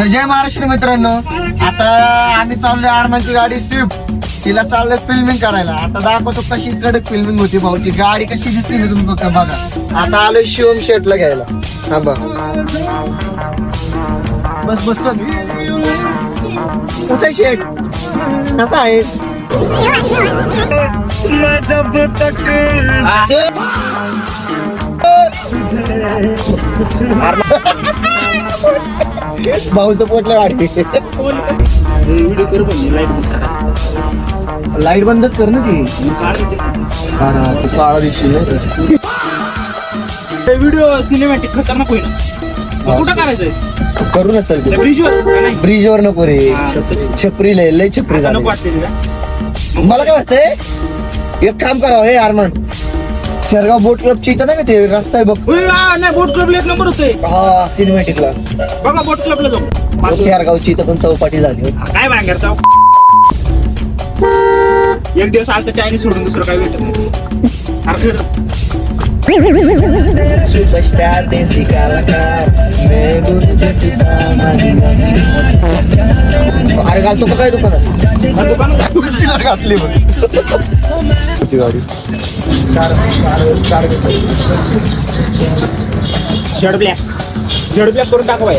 जय महाराष्ट्र मित्रांनो, आता आम्ही चाललोय आरमानची गाडी स्विफ्ट, तिला चाललोय फिल्मिंग करायला. आता दाखवतो कशी कडक फिल्मिंग होती भाऊची. गाडी कशी दिसते मी तुम्ही फक्त बघा. आता आलोय शिवम शेटला घ्यायला. थांबा बस बस चल. कसं आहे शेट, कसा आहे? भाऊचं पोटलं गाडी. लाईट बंदच कर ना ती. काळा दिसशील. व्हिडिओ सिनेमॅटिक खतरनाक होईल. कुठं करायचंय? करू ना चल. ब्रिजवर नको रे, छपरी लय छपरी झाली. मला काय वाटतंय, एक काम करावं हे आरमान, खेरगाव बोट क्लबची इथं नाही का ते रस्ता आहे बघ. नाही, बोट क्लबला एक नंबर होतोय. हा सिनेमॅटिकला बघा, बोट क्लबला जाऊ. खेरगावची इथं पण चौपाटी झाली. काय बांगर चाव. एक दिवस आलं तर चायनीज सोडून दुसरं काय भेटत नाही. सुपरस्टार देसी कलाकार अरे घालतो का काय दुकानात घातली गाडी. झड ब्लॅक करून टाका बाई.